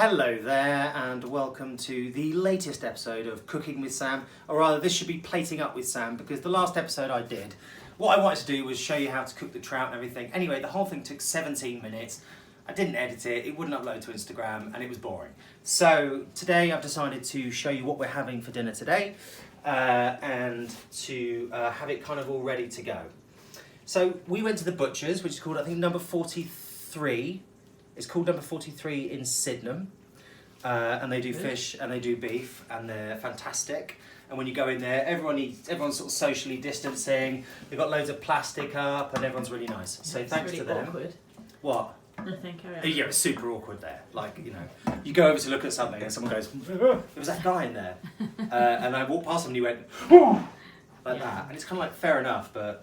Hello there and welcome to the latest episode of Cooking with Sam, or rather this should be Plating Up with Sam, because the last episode I did, what I wanted to do was show you how to cook the trout and everything. Anyway, the whole thing took 17 minutes. I didn't edit it, it wouldn't upload to Instagram, and it was boring. So today I've decided to show you what we're having for dinner today and to have it kind of all ready to go. So we went to the butcher's, which is called, I think, number 43. It's called number 43 in Sydenham, and they do fish and they do beef, and they're fantastic. And when you go in there, everyone's sort of socially distancing. They've got loads of plastic up, and everyone's really nice. So thanks to them. Awkward. What? Nothing. Yeah, it's super awkward there. Like, you know, you go over to look at something and someone goes, there was that guy in there, and I walked past him and he went like that, and it's kind of like fair enough, but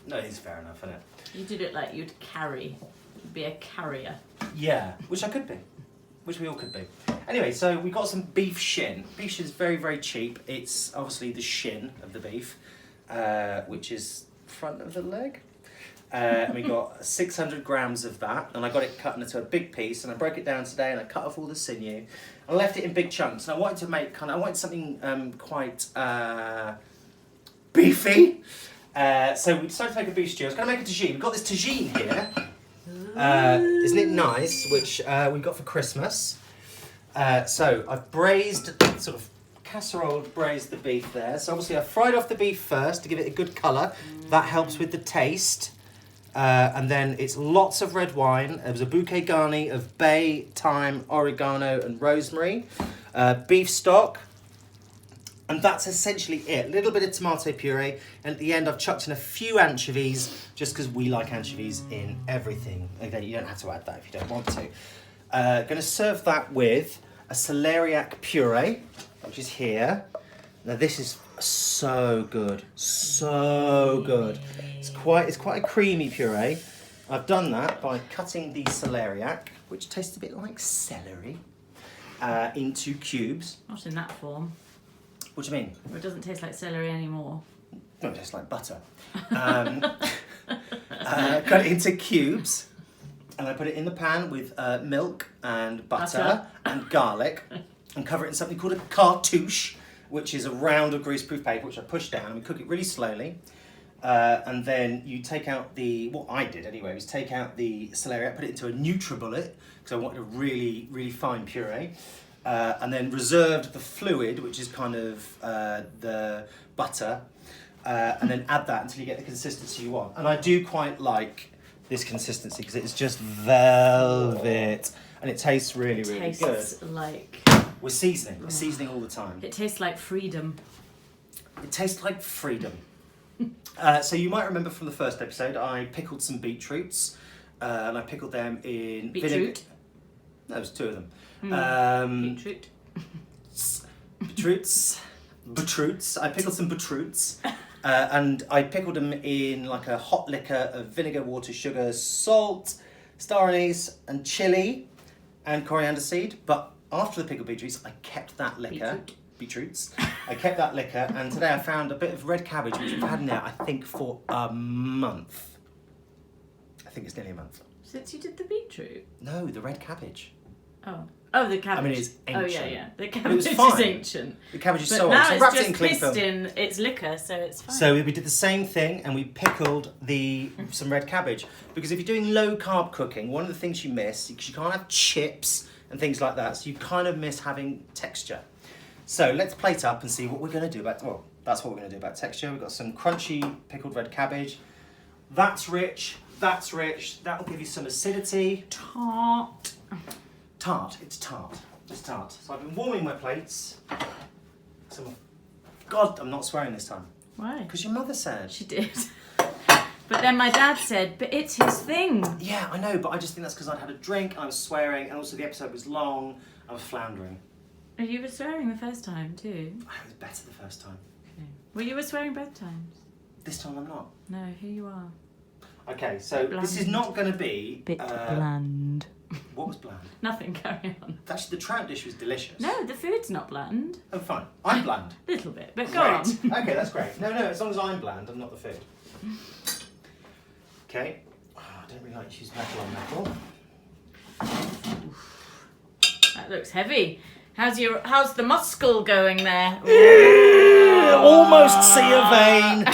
no, it's fair enough, isn't it? You did it like you'd be a carrier. Yeah, which I could be. Which we all could be. Anyway, so we got some beef shin. Beef shin is very, very cheap. It's obviously the shin of the beef, which is front of the leg. And we got 600 grams of that, and I got it cut into a big piece, and I broke it down today, and I cut off all the sinew. I left it in big chunks, and I wanted to make I wanted something quite beefy. So we decided to make a beef stew. I was going to make a tagine. We've got this tagine here. Isn't it nice? Which we got for Christmas. So I've braised, sort of casserole braised the beef there. So obviously I fried off the beef first to give it a good colour. That helps with the taste. And then it's lots of red wine. There was a bouquet garni of bay, thyme, oregano and rosemary. Beef stock. And that's essentially it. A little bit of tomato puree, and at the end I've chucked in a few anchovies, just because we like anchovies in everything. Again, you don't have to add that if you don't want to. Going to serve that with a celeriac puree, which is here. Now this is so good, so good. It's quite a creamy puree. I've done that by cutting the celeriac, which tastes a bit like celery, into cubes. Not in that form. What do you mean? It doesn't taste like celery anymore. No, it tastes like butter. Cut it into cubes, and I put it in the pan with milk and butter and garlic, and cover it in something called a cartouche, which is a round of greaseproof paper, which I push down, and we cook it really slowly. And then you take out what I did anyway, was take out the celeriac, put it into a NutriBullet, because I wanted a really, really fine puree. And then reserved the fluid, which is kind of the butter, and then add that until you get the consistency you want. And I do quite like this consistency because it's just velvet, and it tastes really, really good. It tastes like... We're seasoning all the time. It tastes like freedom. It tastes like freedom. So you might remember from the first episode, I pickled some beetroots, and I pickled them in vinegar. No, it was two of them. Beetroots. I pickled some beetroots, and I pickled them in like a hot liquor of vinegar, water, sugar, salt, star anise, and chili, and coriander seed. But after the pickled beetroots, I kept that liquor. Beetroots. I kept that liquor, and today I found a bit of red cabbage, which we've had now, I think, for a month. I think it's nearly a month. Since you did the beetroot? No, the red cabbage. Oh, the cabbage. I mean, it's ancient. Oh, yeah. The cabbage is ancient. The cabbage is but so old. now So it's wrapped just it in cling film. pissed in its liquor, so it's fine. So we did the same thing, and we pickled some red cabbage. Because if you're doing low carb cooking, one of the things you miss, because you can't have chips and things like that, so you kind of miss having texture. So let's plate up and see what we're going to do about. Well, that's what we're going to do about texture. We've got some crunchy pickled red cabbage. That's rich. That's rich. That'll give you some acidity. Tart. It's tart. So I've been warming my plates. God, I'm not swearing this time. Why? Because your mother said. She did. But then my dad said, but it's his thing. Yeah, I know, but I just think that's because I'd had a drink, I was swearing, and also the episode was long, I was floundering. Oh, you were swearing the first time too? It was better the first time. Okay. Well, you were swearing both times. This time I'm not. No, here you are. Okay, so this is not going to be... Bit bland. What was bland? Nothing, carry on. Actually, the trout dish was delicious. No, the food's not bland. Oh, fine. I'm bland. Little bit, but go on. Okay, that's great. No, as long as I'm bland, I'm not the food. Okay. Oh, I don't really like to use metal on metal. That looks heavy. How's the muscle going there? Almost see a vein.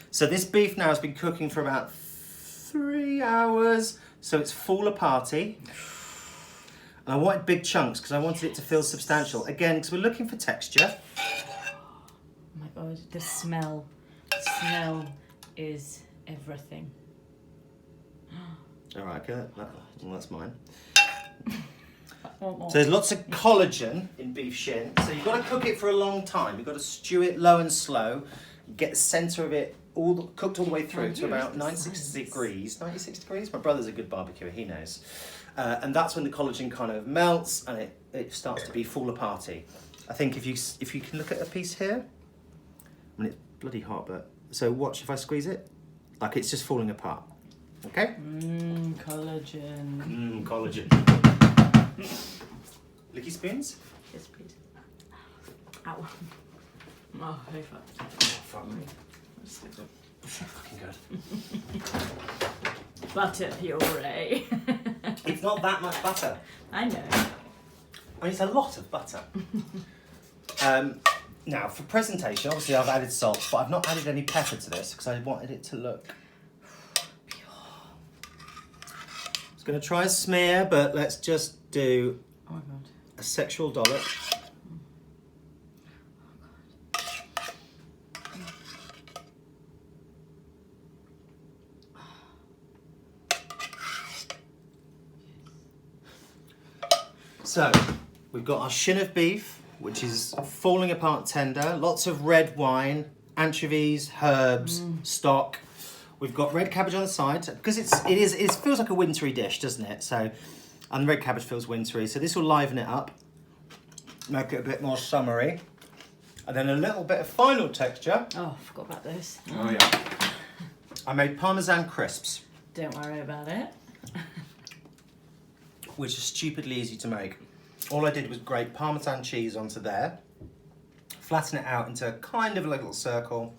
So this beef now has been cooking for about 3 hours, so it's fall aparty. And I wanted big chunks because I wanted it to feel substantial. Again, because we're looking for texture. Oh my God, the smell. The smell is everything. All right, okay, that's mine. Want more. So there's lots of collagen in beef shin. So you've got to cook it for a long time. You've got to stew it low and slow. Get the centre of it cooked all the way through to about 96 degrees. 96 degrees? My brother's a good barbecuer, he knows. And that's when the collagen kind of melts and it starts to be fall aparty. I think if you can look at a piece here, I mean it's bloody hot, but so watch if I squeeze it, like it's just falling apart. Okay? Collagen. Collagen. Licky spoons? Yes, please. Ow. Oh, very fun. Fuck me. Fucking good. Butter puree. It's not that much butter. I know. I mean, it's a lot of butter. Now, for presentation, obviously I've added salt, but I've not added any pepper to this because I wanted it to look pure. I was going to try a smear, but let's just do a sexual dollop. So, we've got our shin of beef, which is falling apart tender, lots of red wine, anchovies, herbs, stock. We've got red cabbage on the side, because it feels like a wintry dish, doesn't it? So, and the red cabbage feels wintry, so this will liven it up, make it a bit more summery. And then a little bit of final texture. Oh, I forgot about those. Oh yeah. I made Parmesan Crisps, Don't worry about it. which is stupidly easy to make. All I did was grate Parmesan cheese onto there, flatten it out into kind of a little circle.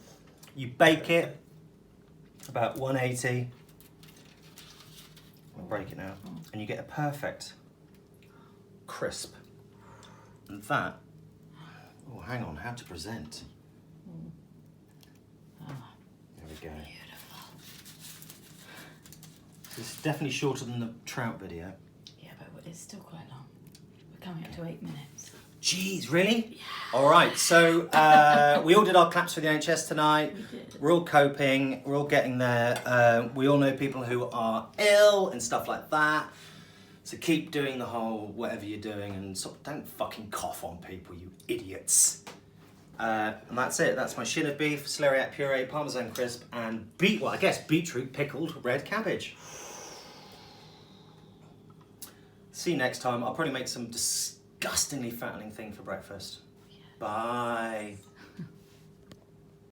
You bake it about 180. I'll break it now. And you get a perfect crisp. And that, oh, hang on, how to present. There we go. Beautiful. This is definitely shorter than the trout video. Yeah, but it's still quite long. We're coming up to 8 minutes. Jeez, really? Yeah. All right, so we all did our claps for the NHS tonight. We did. We're all coping. We're all getting there. We all know people who are ill and stuff like that. So keep doing the whole whatever you're doing and don't fucking cough on people, you idiots. And that's it. That's my shin of beef, celeriac puree, Parmesan crisp, and beetroot pickled red cabbage. See you next time. I'll probably make some disgustingly fattening thing for breakfast. Yeah. Bye.